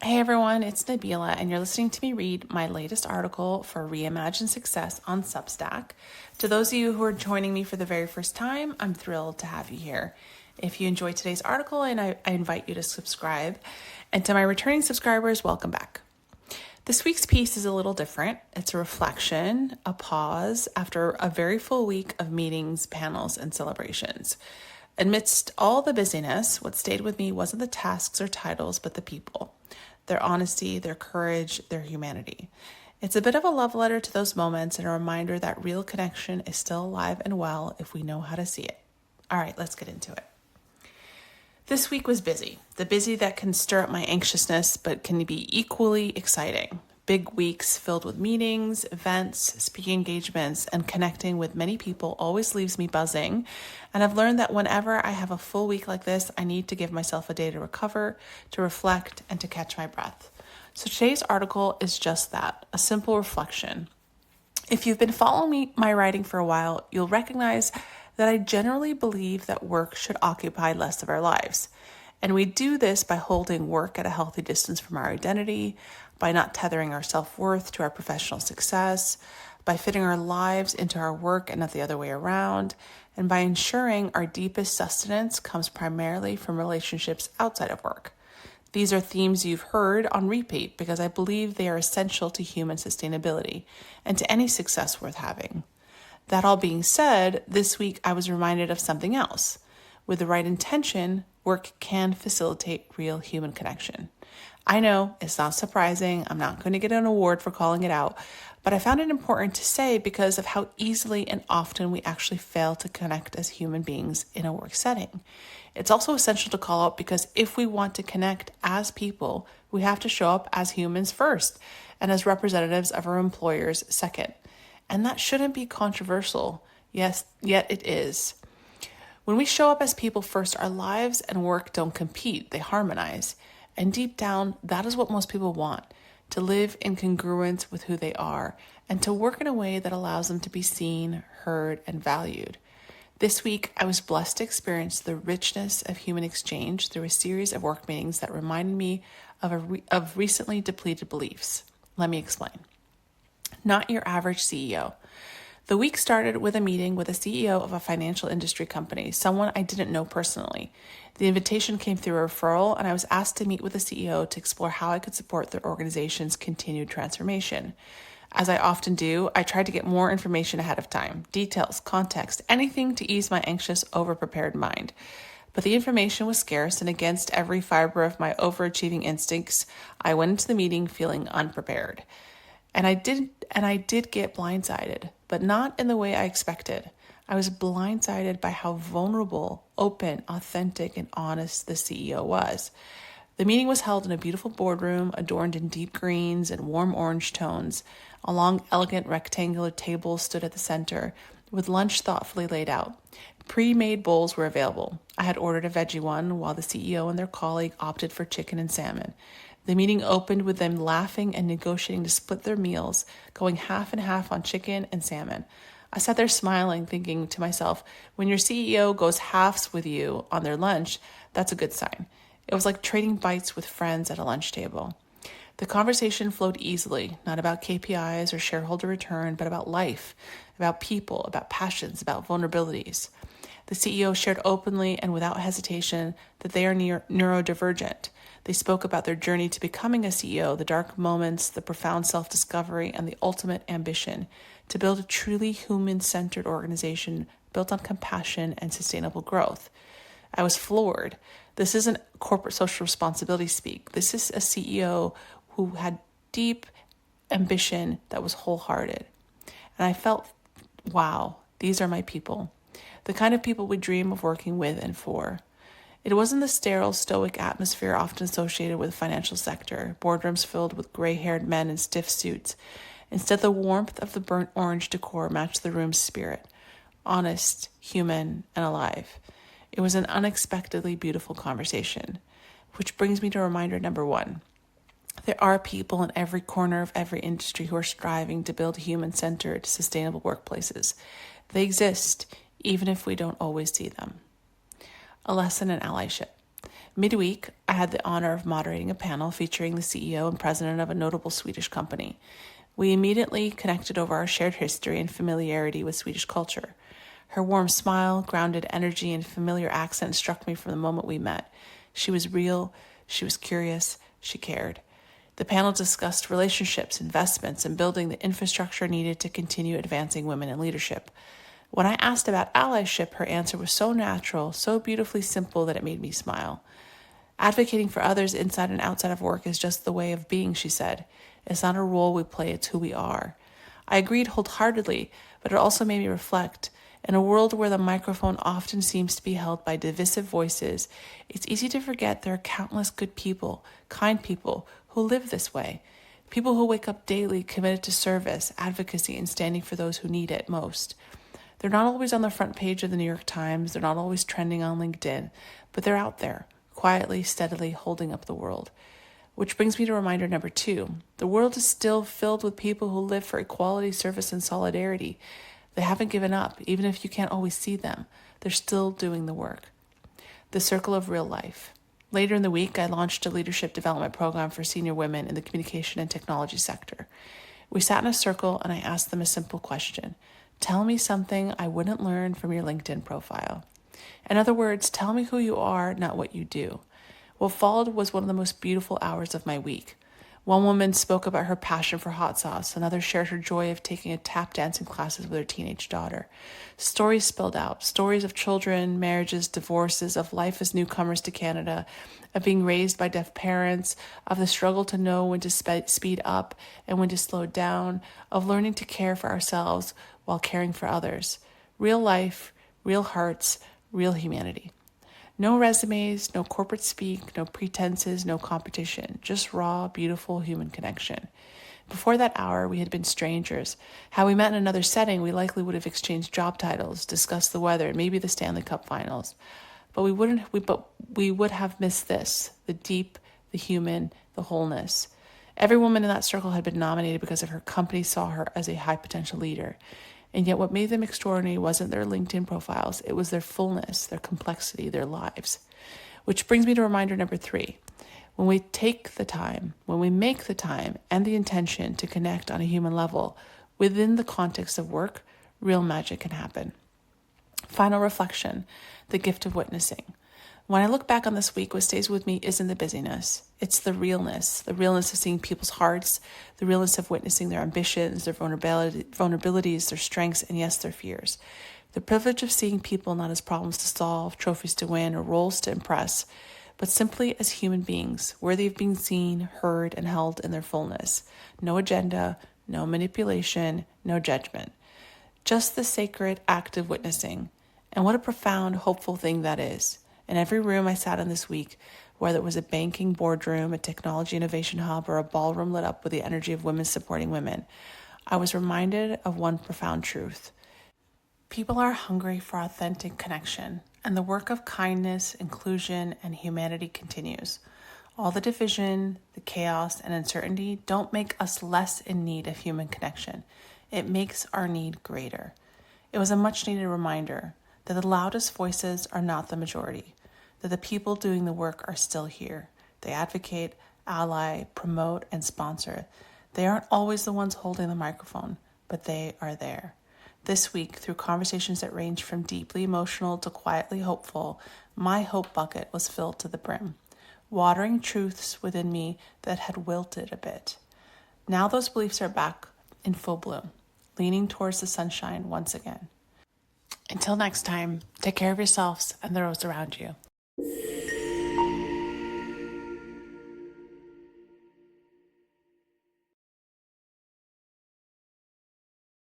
Hey everyone, it's Nabila, and you're listening to me read my latest article for Reimagine Success on Substack. To those of you who are joining me for the very first time, I'm thrilled to have you here. If you enjoyed today's article, I invite you to subscribe. And to my returning subscribers, welcome back. This week's piece is a little different. It's a reflection, a pause after a very full week of meetings, panels, and celebrations. Amidst all the busyness, what stayed with me wasn't the tasks or titles, but the people. Their honesty, their courage, their humanity. It's a bit of a love letter to those moments and a reminder that real connection is still alive and well if we know how to see it. All right, let's get into it. This week was busy. The busy that can stir up my anxiousness, but can be equally exciting. Big weeks filled with meetings, events, speaking engagements, and connecting with many people always leaves me buzzing. And I've learned that whenever I have a full week like this, I need to give myself a day to recover, to reflect, and to catch my breath. So today's article is just that, a simple reflection. If you've been following my writing for a while, you'll recognize that I generally believe that work should occupy less of our lives. And we do this by holding work at a healthy distance from our identity, by not tethering our self-worth to our professional success, by fitting our lives into our work and not the other way around, and by ensuring our deepest sustenance comes primarily from relationships outside of work. These are themes you've heard on repeat because I believe they are essential to human sustainability and to any success worth having. That all being said, this week I was reminded of something else. With the right intention, work can facilitate real human connection. I know it's not surprising. I'm not going to get an award for calling it out, but I found it important to say because of how easily and often we actually fail to connect as human beings in a work setting. It's also essential to call out because if we want to connect as people, we have to show up as humans first and as representatives of our employers second. And that shouldn't be controversial. Yes, yet it is. When we show up as people first, our lives and work don't compete, they harmonize. And deep down, that is what most people want, to live in congruence with who they are and to work in a way that allows them to be seen, heard, and valued. This week, I was blessed to experience the richness of human exchange through a series of work meetings that reminded me of recently depleted beliefs. Let me explain. Not your average CEO. The week started with a meeting with a CEO of a financial industry company, someone I didn't know personally. The invitation came through a referral, and I was asked to meet with the CEO to explore how I could support their organization's continued transformation. As I often do, I tried to get more information ahead of time, details, context, anything to ease my anxious, over-prepared mind. But the information was scarce, and against every fiber of my overachieving instincts, I went into the meeting feeling unprepared. And I did get blindsided, but not in the way I expected. I was blindsided by how vulnerable, open, authentic, and honest the CEO was. The meeting was held in a beautiful boardroom adorned in deep greens and warm orange tones. A long, elegant rectangular table stood at the center, with lunch thoughtfully laid out. Pre-made bowls were available. I had ordered a veggie one, while the CEO and their colleague opted for chicken and salmon. The meeting opened with them laughing and negotiating to split their meals, going half and half on chicken and salmon. I sat there smiling, thinking to myself, when your CEO goes halves with you on their lunch, that's a good sign. It was like trading bites with friends at a lunch table. The conversation flowed easily, not about KPIs or shareholder return, but about life, about people, about passions, about vulnerabilities. The CEO shared openly and without hesitation that they are neurodivergent. They spoke about their journey to becoming a CEO, the dark moments, the profound self-discovery, and the ultimate ambition to build a truly human-centered organization built on compassion and sustainable growth. I was floored. This isn't corporate social responsibility speak. This is a CEO who had deep ambition that was wholehearted. And I felt, wow, these are my people. The kind of people we dream of working with and for. It wasn't the sterile, stoic atmosphere often associated with the financial sector, boardrooms filled with gray-haired men in stiff suits. Instead, the warmth of the burnt orange decor matched the room's spirit, honest, human, and alive. It was an unexpectedly beautiful conversation, which brings me to reminder number one. There are people in every corner of every industry who are striving to build human-centered, sustainable workplaces. They exist, even if we don't always see them. A lesson in allyship. Midweek, I had the honor of moderating a panel featuring the CEO and president of a notable Swedish company. We immediately connected over our shared history and familiarity with Swedish culture. Her warm smile, grounded energy, and familiar accent struck me from the moment we met. She was real, she was curious, she cared. The panel discussed relationships, investments, and building the infrastructure needed to continue advancing women in leadership. When I asked about allyship, her answer was so natural, so beautifully simple that it made me smile. Advocating for others inside and outside of work is just the way of being, she said. It's not a role we play, it's who we are. I agreed wholeheartedly, but it also made me reflect. In a world where the microphone often seems to be held by divisive voices, it's easy to forget there are countless good people, kind people, who live this way. People who wake up daily committed to service, advocacy, and standing for those who need it most. They're not always on the front page of the New York Times, they're not always trending on LinkedIn, but they're out there, quietly, steadily holding up the world. Which brings me to reminder number 2. The world is still filled with people who live for equality, service, and solidarity. They haven't given up, even if you can't always see them. They're still doing the work. The circle of real life. Later in the week, I launched a leadership development program for senior women in the communication and technology sector. We sat in a circle and I asked them a simple question. Tell me something I wouldn't learn from your LinkedIn profile. In other words, tell me who you are, not what you do. What followed was one of the most beautiful hours of my week. One woman spoke about her passion for hot sauce. Another shared her joy of taking a tap dancing classes with her teenage daughter. Stories spilled out. Stories of children, marriages, divorces, of life as newcomers to Canada, of being raised by deaf parents, of the struggle to know when to speed up and when to slow down, of learning to care for ourselves while caring for others. Real life, real hearts, real humanity. No resumes, no corporate speak, no pretenses, no competition, just raw, beautiful human connection. Before that hour, we had been strangers. Had we met in another setting, we likely would have exchanged job titles, discussed the weather, and maybe the Stanley Cup finals. But we would have missed this, the deep, the human, the wholeness. Every woman in that circle had been nominated because of her company saw her as a high potential leader. And yet what made them extraordinary wasn't their LinkedIn profiles. It was their fullness, their complexity, their lives. Which brings me to reminder number 3. When we take the time, when we make the time and the intention to connect on a human level within the context of work, real magic can happen. Final reflection, the gift of witnessing. When I look back on this week, what stays with me isn't the busyness. It's the realness of seeing people's hearts, the realness of witnessing their ambitions, their vulnerabilities, their strengths, and yes, their fears. The privilege of seeing people not as problems to solve, trophies to win, or roles to impress, but simply as human beings, worthy of being seen, heard, and held in their fullness. No agenda, no manipulation, no judgment. Just the sacred act of witnessing. And what a profound, hopeful thing that is. In every room I sat in this week, whether it was a banking boardroom, a technology innovation hub, or a ballroom lit up with the energy of women supporting women, I was reminded of one profound truth. People are hungry for authentic connection, and the work of kindness, inclusion, and humanity continues. All the division, the chaos, and uncertainty don't make us less in need of human connection. It makes our need greater. It was a much-needed reminder that the loudest voices are not the majority, that the people doing the work are still here. They advocate, ally, promote, and sponsor. They aren't always the ones holding the microphone, but they are there. This week, through conversations that range from deeply emotional to quietly hopeful, my hope bucket was filled to the brim, watering truths within me that had wilted a bit. Now those beliefs are back in full bloom, leaning towards the sunshine once again. Until next time, take care of yourselves and those around you.